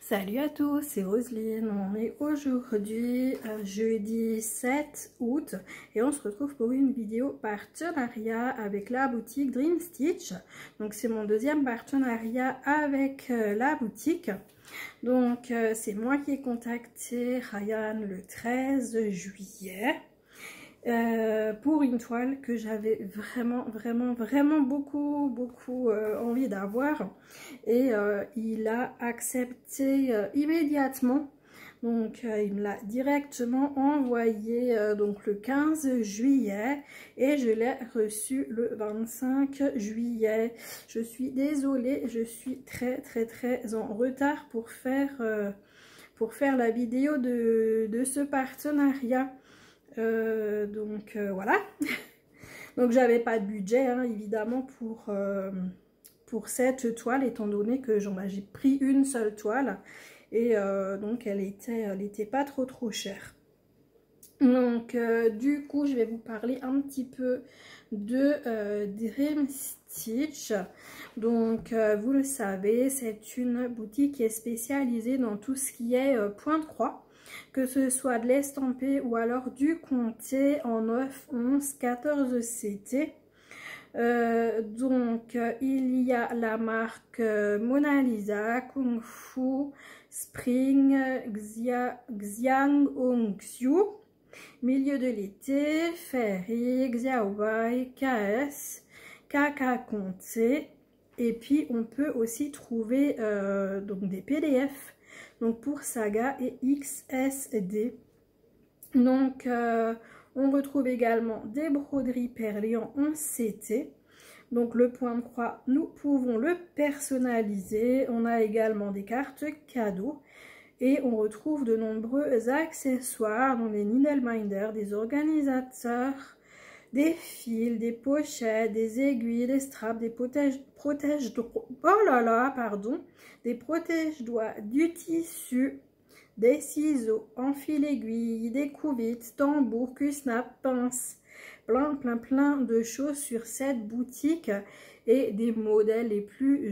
Salut à tous, c'est Roselyne. On est aujourd'hui jeudi 7 août et on se retrouve pour une vidéo partenariat avec la boutique Dream Stitch. Donc c'est mon deuxième partenariat avec la boutique. Donc c'est moi qui ai contacté Ryan le 13 juillet. Pour une toile que j'avais vraiment beaucoup envie d'avoir, et il a accepté immédiatement. Donc il me l'a directement envoyé donc le 15 juillet et je l'ai reçu le 25 juillet. Je suis désolée, je suis très en retard pour faire la vidéo de ce partenariat. Voilà. Donc j'avais pas de budget hein, évidemment pour cette toile, étant donné que j'ai pris une seule toile et donc elle était pas trop chère. Donc du coup je vais vous parler un petit peu de Dream Stitch. Donc vous le savez, c'est une boutique qui est spécialisée dans tout ce qui est point-croix, que ce soit de l'estampé ou alors du comté en 9, 11, 14 CT. Il y a la marque Mona Lisa, Kung Fu, Spring, Xiangongxiu, Milieu de l'été, Ferry, Xiaobai, KS, Kaka Comté. Et puis on peut aussi trouver donc des PDF donc pour Saga et XSD. Donc on retrouve également des broderies perlées en 11 CT. Donc le point de croix, nous pouvons le personnaliser. On a également des cartes cadeaux et on retrouve de nombreux accessoires, dont des needle minders, des organisateurs, des fils, des pochettes, des aiguilles, des straps, des des protège-doigts, du tissu, des ciseaux, en fil aiguille, des couvettes, tambours, cul-snap, pinces, plein de choses sur cette boutique et des modèles les plus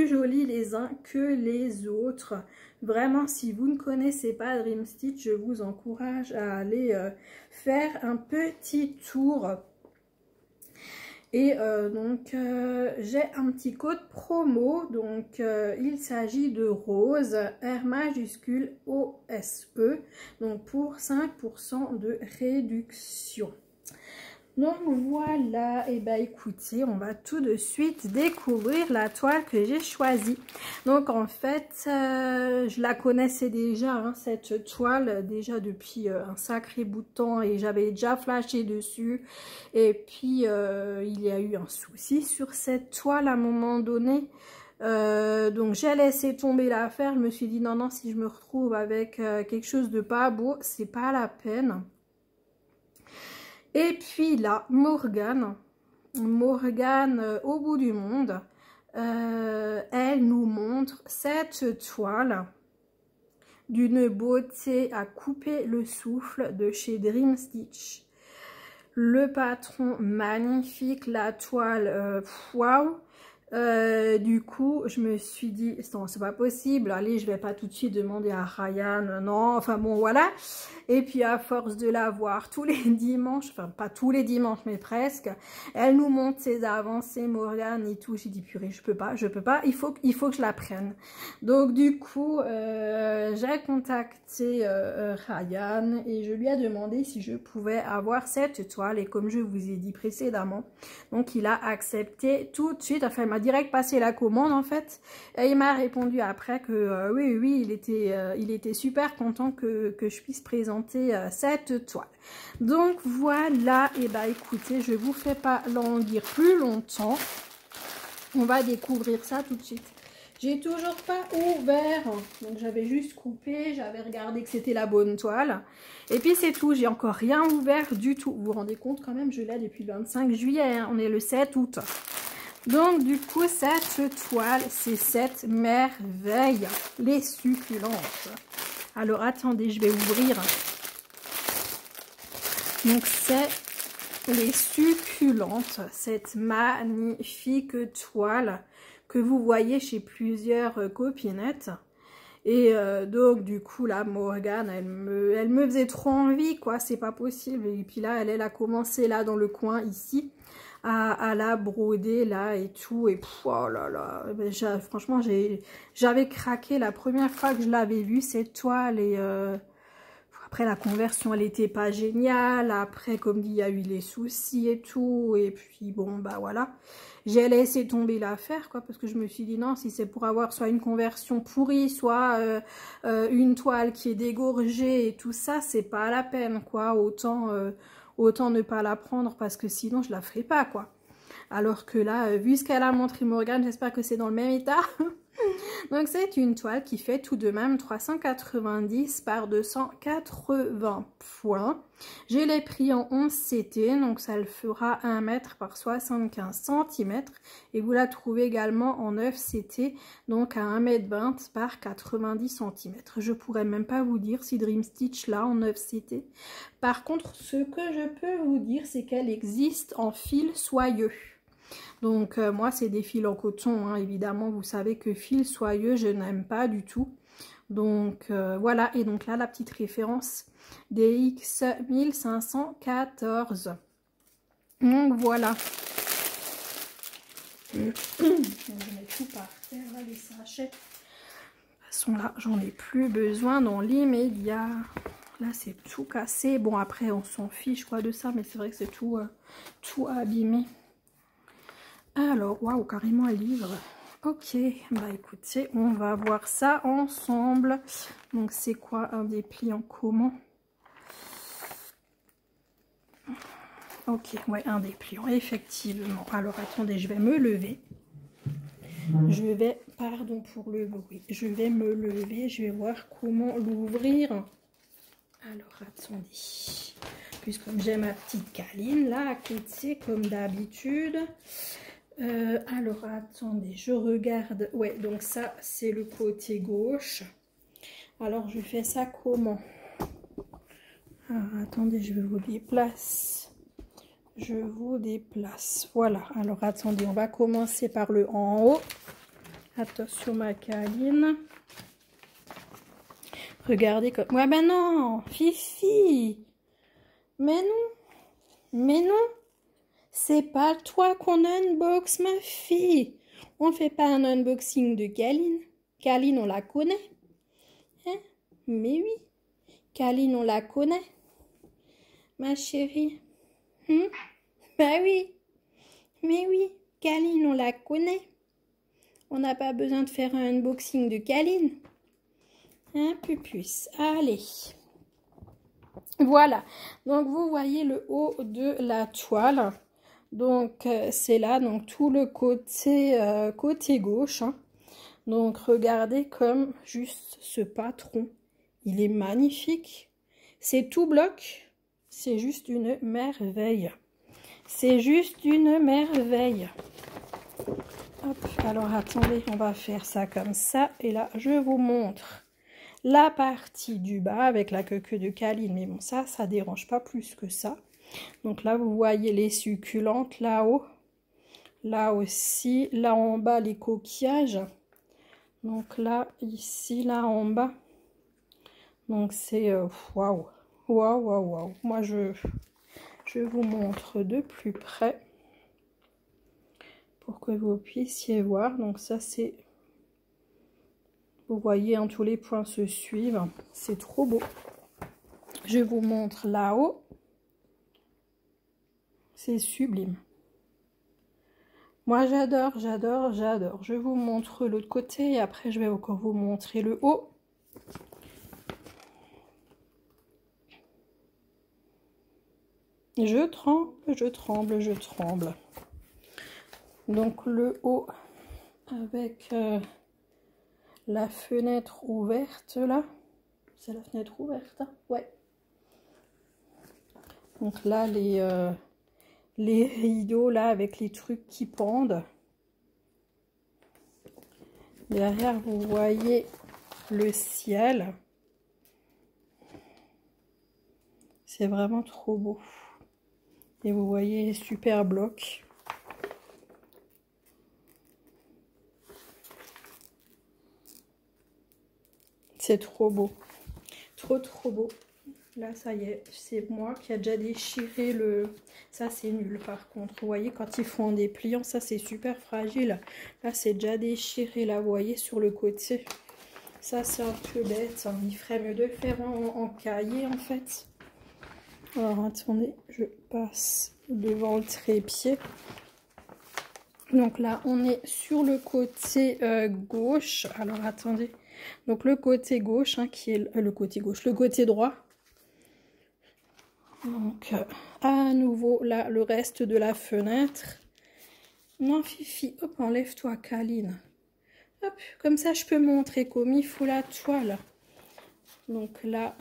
jolis les uns que les autres. Vraiment, si vous ne connaissez pas Dream Stitch, je vous encourage à aller faire un petit tour. Et j'ai un petit code promo, donc il s'agit de Rose, R majuscule OSE, donc pour 5% de réduction. Donc voilà, et bah écoutez, on va tout de suite découvrir la toile que j'ai choisie. Donc en fait, je la connaissais déjà, hein, cette toile, déjà depuis un sacré bout de temps, et j'avais déjà flashé dessus. Et puis il y a eu un souci sur cette toile à un moment donné. Donc j'ai laissé tomber l'affaire. Je me suis dit non, si je me retrouve avec quelque chose de pas beau, c'est pas la peine. Et puis là, Morgane au bout du monde, elle nous montre cette toile d'une beauté à couper le souffle de chez Dream Stitch. Le patron magnifique, la toile, waouh! Du coup, je me suis dit, non, c'est pas possible, allez, je vais pas tout de suite demander à Ryan, non, enfin bon, voilà. Et puis, à force de la voir tous les dimanches, enfin, pas tous les dimanches, mais presque, elle nous montre ses avancées, Morgane et tout. J'ai dit, purée, je peux pas, il faut que je la prenne. Donc, du coup, j'ai contacté Ryan et je lui ai demandé si je pouvais avoir cette toile. Et comme je vous ai dit précédemment, donc, il a accepté tout de suite, enfin, il m'a direct passé la commande en fait, et il m'a répondu après que oui, il était super content que je puisse présenter cette toile. Donc voilà, et bah écoutez, je vous fais pas languir plus longtemps, on va découvrir ça tout de suite. J'ai toujours pas ouvert, donc j'avais juste coupé, j'avais regardé que c'était la bonne toile, et puis c'est tout, j'ai encore rien ouvert du tout. Vous vous rendez compte quand même, je l'ai depuis le 25 juillet, hein, on est le 7 août. Donc du coup cette toile, c'est cette merveille, les succulentes. Alors attendez, je vais ouvrir. Donc c'est les succulentes, cette magnifique toile que vous voyez chez plusieurs copinettes. Et donc du coup là Morgane elle me faisait trop envie quoi, c'est pas possible. Et puis là elle a commencé là dans le coin ici à la broder là et tout, et oh là là, franchement j'avais craqué la première fois que je l'avais vue cette toile. Et après la conversion elle était pas géniale, après comme dit il y a eu les soucis et tout, et puis bon bah voilà, j'ai laissé tomber l'affaire quoi, parce que je me suis dit non, si c'est pour avoir soit une conversion pourrie, soit une toile qui est dégorgée et tout ça, c'est pas la peine quoi, autant ne pas la prendre, parce que sinon je la ferai pas quoi. Alors que là, vu ce qu'elle a montré Morgane, j'espère que c'est dans le même état. Donc c'est une toile qui fait tout de même 390 par 280 points. Je l'ai pris en 11 CT, donc ça le fera 1 mètre par 75 cm. Et vous la trouvez également en 9 CT, donc à 1,20 m par 90 cm. Je pourrais même pas vous dire si Dream Stitch là en 9 CT. Par contre, ce que je peux vous dire, c'est qu'elle existe en fil soyeux. Donc moi c'est des fils en coton, hein. Évidemment vous savez que fil soyeux je n'aime pas du tout. Donc voilà, et donc là la petite référence DX 1514. Donc voilà. Je vais mettre tout par terre là, les sachets. De toute façon là j'en ai plus besoin dans l'immédiat. Là c'est tout cassé. Bon après on s'en fiche quoi de ça, mais c'est vrai que c'est tout abîmé. Alors, waouh, carrément un livre. Ok, bah écoutez, on va voir ça ensemble. Donc, c'est quoi un dépliant comment? Ok, ouais, un dépliant, effectivement. Alors, attendez, je vais me lever. Pardon pour le bruit, je vais me lever, je vais voir comment l'ouvrir. Alors, attendez. Puisque j'ai ma petite câline là à côté, comme d'habitude. Alors attendez, je regarde. Ouais, donc ça c'est le côté gauche. Alors je fais ça comment? Alors attendez, je vous déplace. Je vous déplace. Voilà. Alors attendez, on va commencer par le en haut. Attention ma câline. Regardez comme. Ouais ben non, Fifi. Mais non. Mais non. C'est pas toi qu'on unbox, ma fille. On fait pas un unboxing de Kaline. Kaline, on la connaît. Hein? Mais oui. Kaline, on la connaît. Ma chérie. Bah oui. Mais oui. Kaline, on la connaît. On n'a pas besoin de faire un unboxing de Kaline. Hein, Pupus. Allez. Voilà. Donc, vous voyez le haut de la toile. Donc c'est là, donc tout le côté gauche, hein. Donc regardez comme juste ce patron, il est magnifique. C'est tout bloc, c'est juste une merveille. C'est juste une merveille. Hop, alors attendez, on va faire ça comme ça. Et là, je vous montre la partie du bas avec la queue de Kaline. Mais bon, ça dérange pas plus que ça. Donc là, vous voyez les succulentes là-haut. Là aussi, là en bas, les coquillages. Donc là, ici, là en bas. Donc c'est waouh. Waouh, waouh, waouh. Moi, je vous montre de plus près pour que vous puissiez voir. Donc ça, c'est... Vous voyez, hein, tous les points se suivent. C'est trop beau. Je vous montre là-haut. C'est sublime. Moi, j'adore, j'adore, j'adore. Je vous montre l'autre côté et après, je vais encore vous montrer le haut. Je tremble, je tremble, je tremble. Donc, le haut avec la fenêtre ouverte, là. C'est la fenêtre ouverte, hein? Ouais. Donc là, les rideaux là avec les trucs qui pendent. Derrière vous voyez le ciel. C'est vraiment trop beau. Et vous voyez les super blocs. C'est trop beau. Trop beau. Là, ça y est, c'est moi qui a déjà déchiré le... Ça, c'est nul, par contre. Vous voyez, quand ils font des pliants, ça, c'est super fragile. Là, c'est déjà déchiré, là, vous voyez, sur le côté. Ça, c'est un peu bête. Hein. Il ferait mieux de le faire en cahier, en fait. Alors, attendez, je passe devant le trépied. Donc là, on est sur le côté gauche. Alors, attendez. Donc, le côté gauche, hein, qui est le côté gauche, le côté droit. Donc, à nouveau, là, le reste de la fenêtre. Non, Fifi, hop, enlève-toi, Kaline. Hop, comme ça, je peux montrer comme il faut la toile. Donc là,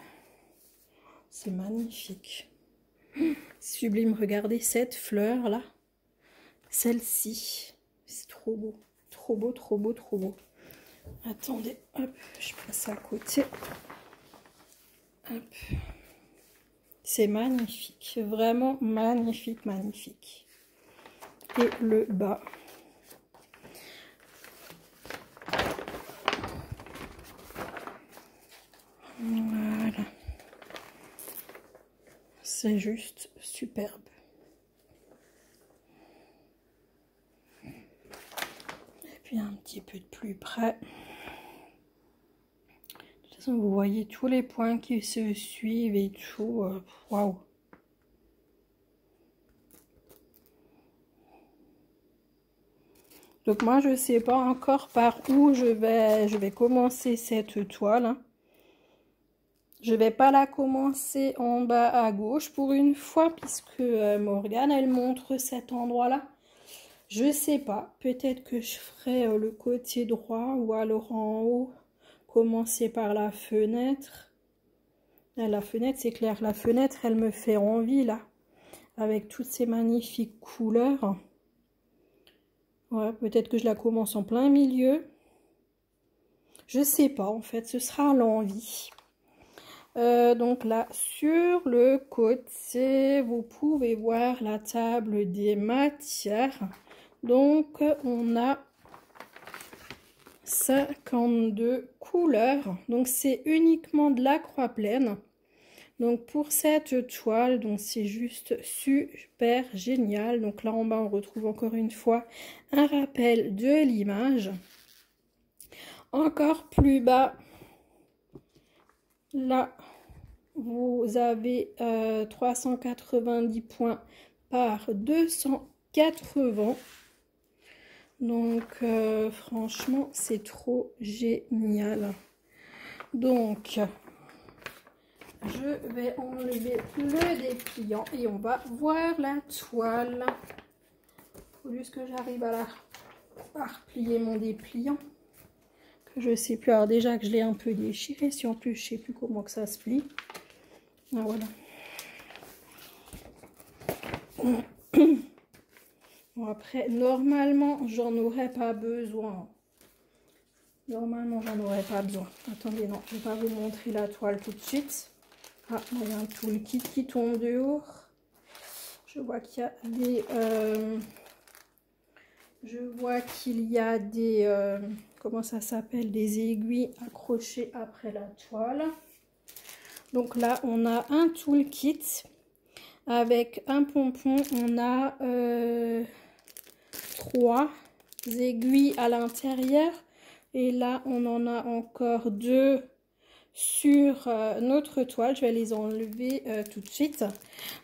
c'est magnifique. Sublime, regardez cette fleur-là. Celle-ci, c'est trop beau. Trop beau, trop beau, trop beau. Attendez, hop, je passe à côté. Hop. C'est magnifique, vraiment magnifique, magnifique. Et le bas. Voilà. C'est juste superbe. Et puis un petit peu de plus près. De toute façon, vous voyez tous les points qui se suivent et tout. Waouh! Donc moi, je ne sais pas encore par où je vais commencer cette toile. Hein. Je ne vais pas la commencer en bas à gauche pour une fois, puisque Morgane, elle montre cet endroit-là. Je ne sais pas. Peut-être que je ferai le côté droit ou alors en haut, commencer par la fenêtre. La fenêtre, c'est clair. La fenêtre, elle me fait envie, là. Avec toutes ces magnifiques couleurs. Ouais, peut-être que je la commence en plein milieu. Je sais pas, en fait, ce sera à l'envie. Donc là, sur le côté, vous pouvez voir la table des matières. Donc, on a 52 couleurs. Donc, c'est uniquement de la croix pleine. Donc, pour cette toile, donc c'est juste super génial. Donc là, en bas, on retrouve encore une fois un rappel de l'image. Encore plus bas, là, vous avez 390 points par 280. Donc, franchement, c'est trop génial. Donc, je vais enlever le dépliant et on va voir la toile. Il faut juste que j'arrive à replier mon dépliant. Que je sais plus. Alors déjà que je l'ai un peu déchiré. Si en plus je sais plus comment que ça se plie. Ah, voilà. Bon, après, normalement, j'en aurais pas besoin. Normalement, j'en aurais pas besoin. Attendez, non, je vais pas vous montrer la toile tout de suite. Ah, il y a un toolkit qui tombe dehors. Je vois qu'il y a des... je vois qu'il y a des... comment ça s'appelle? Des aiguilles accrochées après la toile. Donc là, on a un toolkit avec un pompon. On a 3 aiguilles à l'intérieur. Et là, on en a encore 2 sur notre toile. Je vais les enlever tout de suite.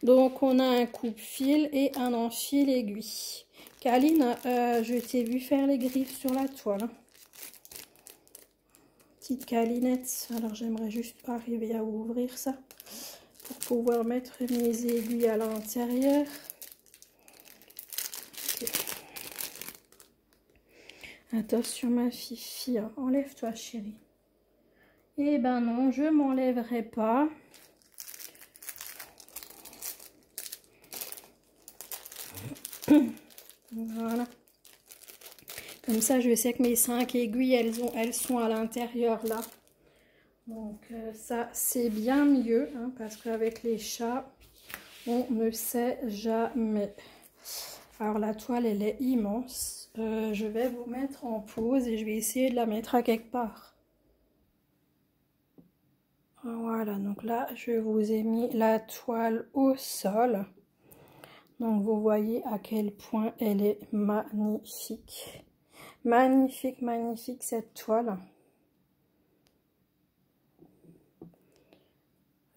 Donc, on a un coupe-fil et un enfile aiguille. Kaline, je t'ai vu faire les griffes sur la toile. Hein. Petite Kalinette. Alors, j'aimerais juste arriver à ouvrir ça pour pouvoir mettre mes aiguilles à l'intérieur. Okay. Attention, ma fifi. Hein. Enlève-toi, chérie. Eh ben non, je m'enlèverai pas. Voilà. Comme ça, je sais que mes 5 aiguilles, elles sont à l'intérieur là. Donc ça, c'est bien mieux, hein, parce qu'avec les chats, on ne sait jamais. Alors la toile, elle est immense. Je vais vous mettre en pause et je vais essayer de la mettre à quelque part. Voilà, donc là, je vous ai mis la toile au sol. Donc, vous voyez à quel point elle est magnifique. Magnifique, magnifique cette toile.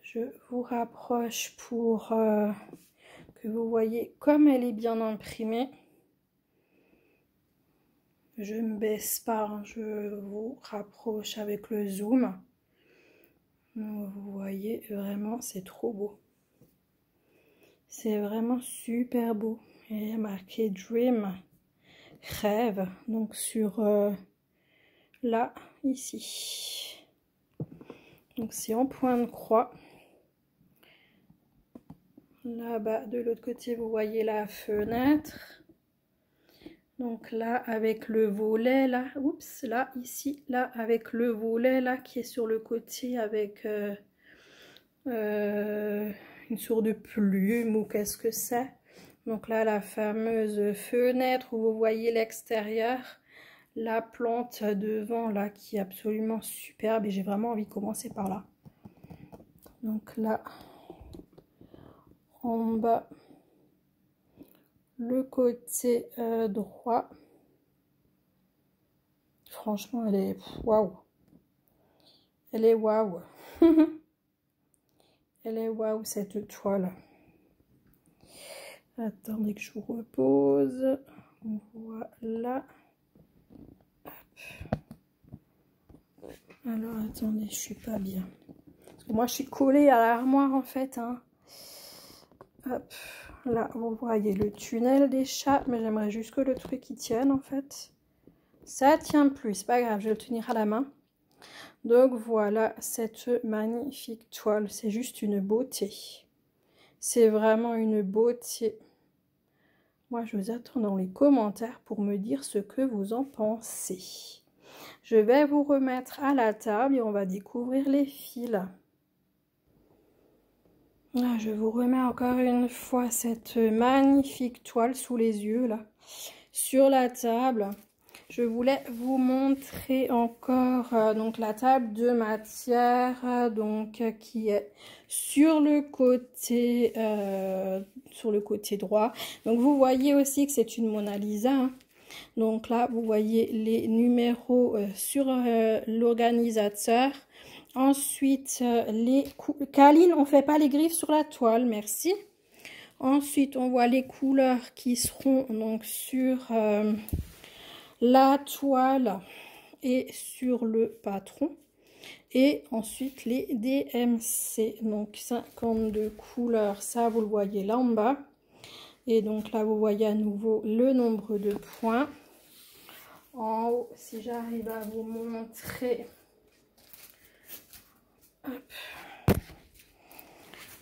Je vous rapproche pour que vous voyez comme elle est bien imprimée. Je ne baisse pas, hein, je vous rapproche avec le zoom. Donc, vous voyez, vraiment, c'est trop beau. C'est vraiment super beau. Et il y a marqué Dream, rêve, donc sur là, ici. Donc c'est en point de croix. Là-bas, de l'autre côté, vous voyez la fenêtre. Donc là, avec le volet, là, oups, là, ici, là, avec le volet, là, qui est sur le côté, avec une sorte de plume, ou qu'est-ce que c'est. Donc là, la fameuse fenêtre où vous voyez l'extérieur. La plante devant, là, qui est absolument superbe. Et j'ai vraiment envie de commencer par là. Donc là, en bas, le côté droit. Franchement, elle est waouh. Elle est waouh. Elle est waouh, cette toile. Attendez que je vous repose. Voilà. Hop. Alors, attendez, je suis pas bien. Parce que moi, je suis collée à l'armoire, en fait. Hein. Hop. Là, vous voyez le tunnel des chats. Mais j'aimerais juste que le truc y tienne, en fait. Ça tient plus, c'est pas grave, je vais le tenir à la main. Donc voilà cette magnifique toile, c'est juste une beauté. C'est vraiment une beauté. Moi, je vous attends dans les commentaires pour me dire ce que vous en pensez. Je vais vous remettre à la table et on va découvrir les fils. Là, je vous remets encore une fois cette magnifique toile sous les yeux, là, sur la table. Je voulais vous montrer encore donc la table de matière donc qui est sur le côté droit. Donc vous voyez aussi que c'est une Mona Lisa. Hein. Donc là vous voyez les numéros sur l'organisateur. Ensuite les Kaline, on fait pas les griffes sur la toile, merci. Ensuite on voit les couleurs qui seront donc sur la toile et sur le patron. Et ensuite les DMC, donc 52 couleurs, ça vous le voyez là en bas. Et donc là vous voyez à nouveau le nombre de points. En haut, si j'arrive à vous montrer, hop.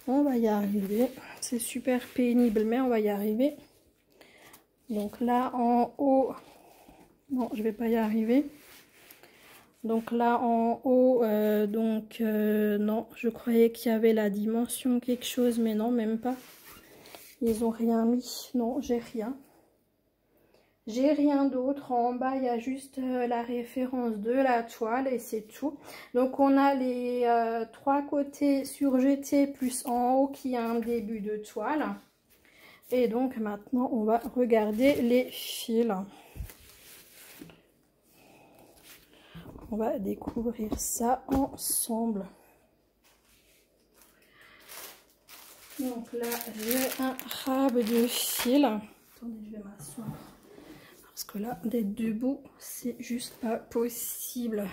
On va y arriver, c'est super pénible mais on va y arriver. Donc là en haut, non, je vais pas y arriver. Donc là en haut, non, je croyais qu'il y avait la dimension quelque chose, mais non, même pas. Ils ont rien mis. Non, j'ai rien. J'ai rien d'autre. En bas, il y a juste la référence de la toile et c'est tout. Donc on a les 3 côtés surjetés plus en haut qui a un début de toile. Et donc maintenant, on va regarder les fils. On va découvrir ça ensemble. Donc là, j'ai un rabe de fil. Attendez, je vais m'asseoir. Parce que là, d'être debout, c'est juste pas possible.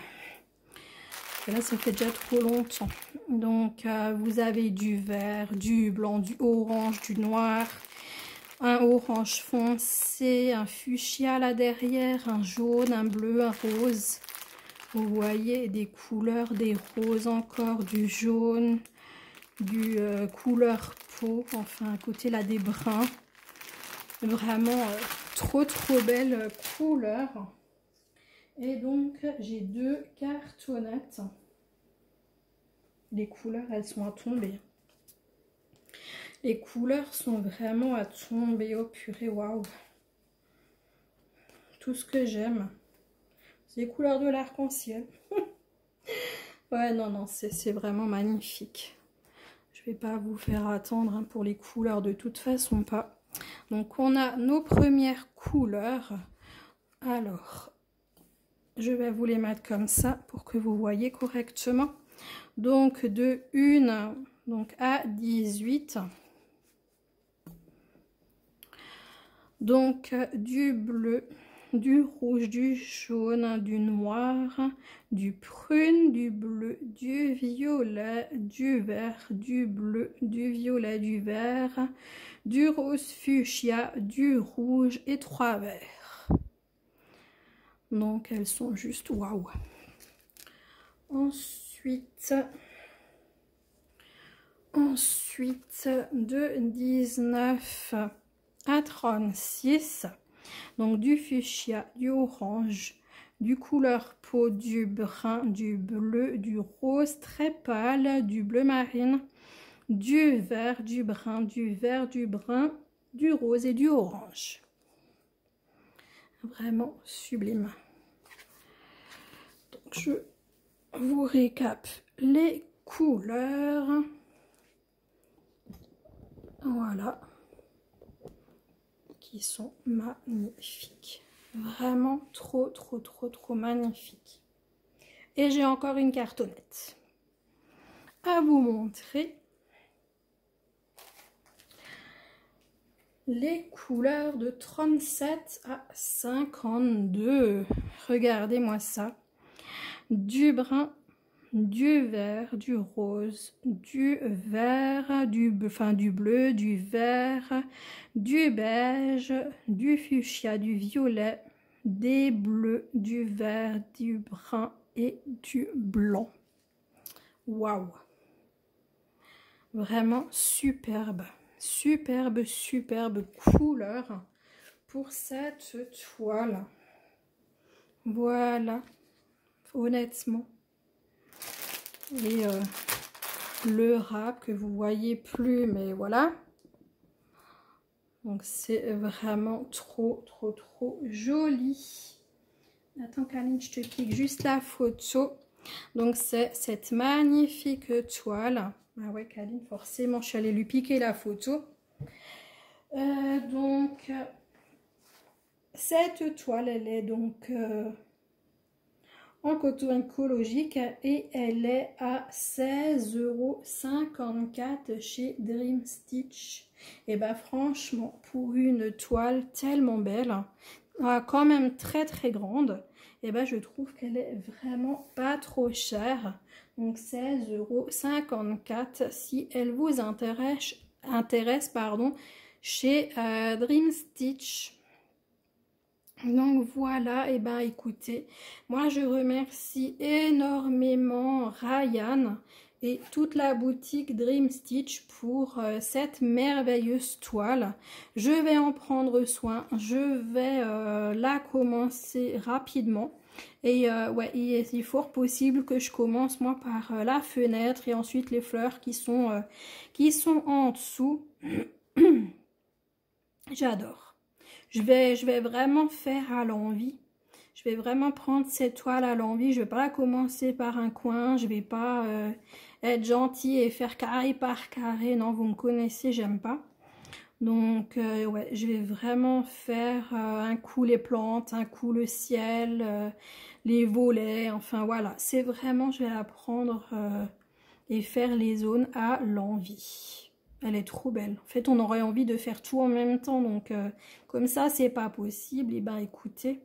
Et là, ça fait déjà trop longtemps. Donc, vous avez du vert, du blanc, du orange, du noir. Un orange foncé, un fuchsia là derrière, un jaune, un bleu, un rose. Vous voyez des couleurs, des roses encore, du jaune, du couleur peau, enfin à côté là des bruns. Vraiment trop belle couleur. Et donc j'ai 2 cartonnettes. Les couleurs, elles sont à tomber. Les couleurs sont vraiment à tomber. Oh purée, waouh. Tout ce que j'aime. C'est les couleurs de l'arc-en-ciel. Ouais, non, non, c'est vraiment magnifique. Je vais pas vous faire attendre hein, pour les couleurs, de toute façon pas. Donc, on a nos premières couleurs. Alors, je vais vous les mettre comme ça pour que vous voyez correctement. Donc, de 1 donc à 18. Donc, du bleu, du rouge, du jaune, du noir, du prune, du bleu, du violet, du vert, du bleu, du violet, du vert, du rose fuchsia, du rouge et 3 verts. Donc, elles sont juste waouh. Ensuite, de 19 à 36, donc du fuchsia, du orange, du couleur peau, du brun, du bleu, du rose très pâle, du bleu marine, du vert, du brun, du vert, du brun, du rose et du orange. Vraiment sublime. Donc je vous récap les couleurs. Voilà. Qui sont magnifiques. Vraiment trop magnifiques. Et j'ai encore une cartonnette à vous montrer. Les couleurs de 37 à 52. Regardez-moi ça. Du brun, du vert, du rose, du vert, du bleu, du vert, du beige, du fuchsia, du violet, des bleus, du vert, du brun et du blanc. Waouh! Vraiment superbe, superbe couleur pour cette toile. Voilà, honnêtement. Et le ras que vous voyez plus, mais voilà. Donc c'est vraiment trop joli. Attends Kaline, je te clique juste la photo. Donc c'est cette magnifique toile. Ah ouais Kaline, forcément je suis allée lui piquer la photo. Donc cette toile, elle est donc en coton écologique et elle est à 16,54 € chez Dream Stitch. Et bah franchement, pour une toile tellement belle, quand même très grande, et bah je trouve qu'elle est vraiment pas trop chère. Donc 16,54 € si elle vous intéresse pardon, chez Dream Stitch. Donc voilà, et ben écoutez, moi je remercie énormément Ryan et toute la boutique Dream Stitch pour cette merveilleuse toile. Je vais en prendre soin, je vais la commencer rapidement. Et ouais, il est fort possible que je commence moi par la fenêtre et ensuite les fleurs qui sont en dessous. J'adore. Je vais vraiment faire à l'envie. Je vais vraiment prendre cette toile à l'envie. Je vais pas la commencer par un coin. Je vais pas être gentille et faire carré par carré. Non, vous me connaissez, j'aime pas. Donc, ouais, je vais vraiment faire un coup les plantes, un coup le ciel, les volets. Enfin, voilà. C'est vraiment, je vais la prendre et faire les zones à l'envie. Elle est trop belle. En fait, on aurait envie de faire tout en même temps. Donc, comme ça, c'est pas possible. Et ben, écoutez,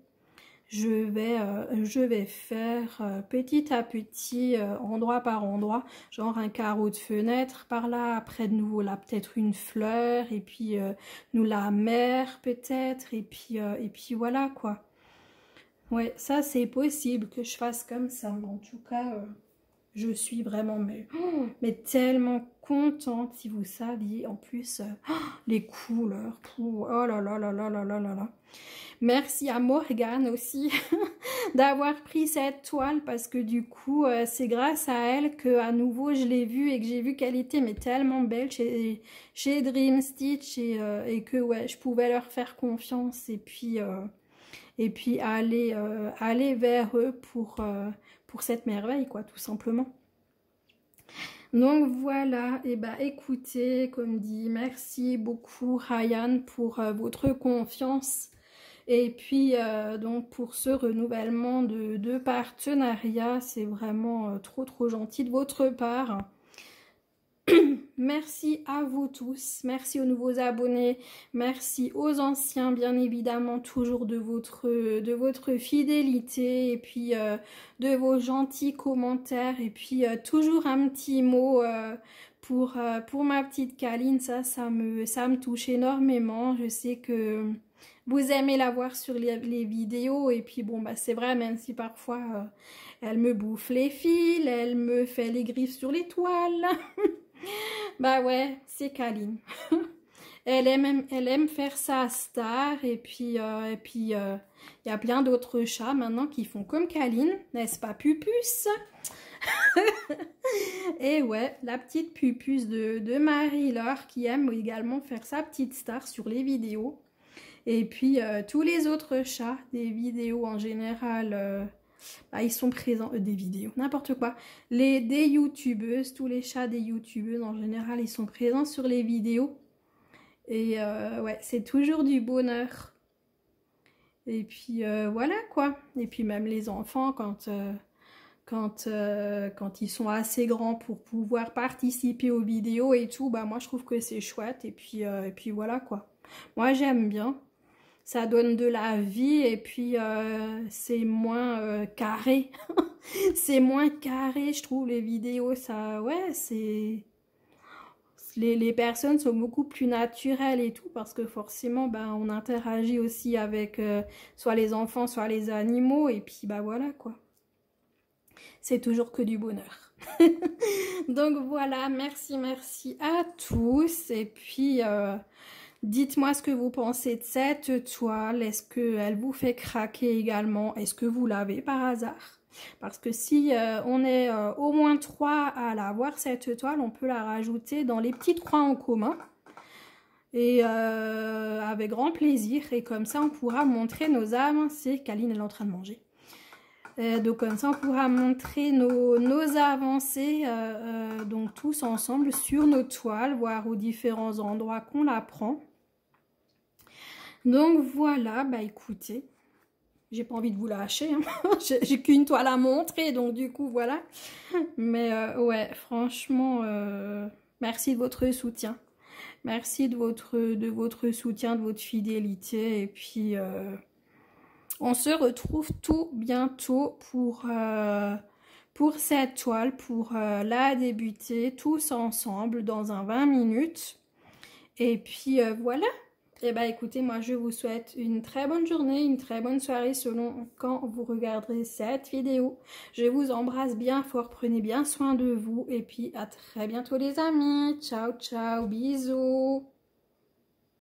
je vais faire petit à petit, endroit par endroit. Genre un carreau de fenêtre par là. Après, de nouveau, là, peut-être une fleur. Et puis, nous, la mer, peut-être. Et puis voilà, quoi. Ouais, ça, c'est possible que je fasse comme ça. En tout cas... je suis vraiment mais tellement contente si vous saviez en plus les couleurs. Oh là là là là là là là là. Merci à Morgane aussi d'avoir pris cette toile parce que du coup c'est grâce à elle que à nouveau je l'ai vue et que j'ai vu qu'elle était mais tellement belle chez Dream Stitch et que ouais je pouvais leur faire confiance et puis aller vers eux cette merveille, quoi, tout simplement. Donc voilà, et bah écoutez, comme dit, merci beaucoup Ryan pour votre confiance. Et puis donc pour ce renouvellement de partenariat, c'est vraiment trop gentil de votre part. Merci à vous tous, merci aux nouveaux abonnés, merci aux anciens bien évidemment, toujours de votre fidélité et puis de vos gentils commentaires et puis toujours un petit mot pour ma petite Kaline, ça me touche énormément. Je sais que vous aimez la voir sur les vidéos et puis bon bah c'est vrai, même si parfois elle me bouffe les fils, elle me fait les griffes sur les toiles. Bah ouais, c'est Kaline. Elle aime faire sa star et puis y a plein d'autres chats maintenant qui font comme Kaline, n'est-ce pas Pupus? Et ouais, la petite Pupus de Marie-Laure qui aime également faire sa petite star sur les vidéos. Et puis tous les autres chats des vidéos en général, bah, ils sont présents, des vidéos, n'importe quoi. Des youtubeuses, tous les chats des youtubeuses en général, ils sont présents sur les vidéos. Et ouais, c'est toujours du bonheur. Et puis voilà quoi. Et puis même les enfants, quand ils sont assez grands pour pouvoir participer aux vidéos et tout, bah moi je trouve que c'est chouette. Et puis voilà quoi. Moi j'aime bien. Ça donne de la vie et puis c'est moins carré. C'est moins carré, je trouve, les vidéos. Ça, ouais, c'est... Les personnes sont beaucoup plus naturelles et tout parce que forcément, ben, on interagit aussi avec soit les enfants, soit les animaux. Et puis, bah voilà, quoi. C'est toujours que du bonheur. Donc voilà, merci à tous. Et puis... dites-moi ce que vous pensez de cette toile. Est-ce qu'elle vous fait craquer également? Est-ce que vous l'avez par hasard? Parce que si on est au moins 3 à l'avoir, cette toile, on peut la rajouter dans les petits 3 en commun. Et avec grand plaisir. Et comme ça, on pourra montrer nos avancées. Kaline, elle est en train de manger. Donc comme ça, on pourra montrer nos avancées donc tous ensemble sur nos toiles, voir aux différents endroits qu'on la prend. Donc voilà, bah écoutez, j'ai pas envie de vous lâcher, hein. J'ai qu'une toile à montrer, donc du coup voilà. Mais ouais, franchement, merci de votre soutien. Merci de votre soutien, de votre fidélité. Et puis, on se retrouve tout bientôt pour cette toile, pour la débuter tous ensemble dans un 20 minutes. Et puis voilà. Et bah écoutez, moi je vous souhaite une très bonne journée, une très bonne soirée selon quand vous regarderez cette vidéo. Je vous embrasse bien fort, prenez bien soin de vous et puis à très bientôt les amis. Ciao, ciao, bisous.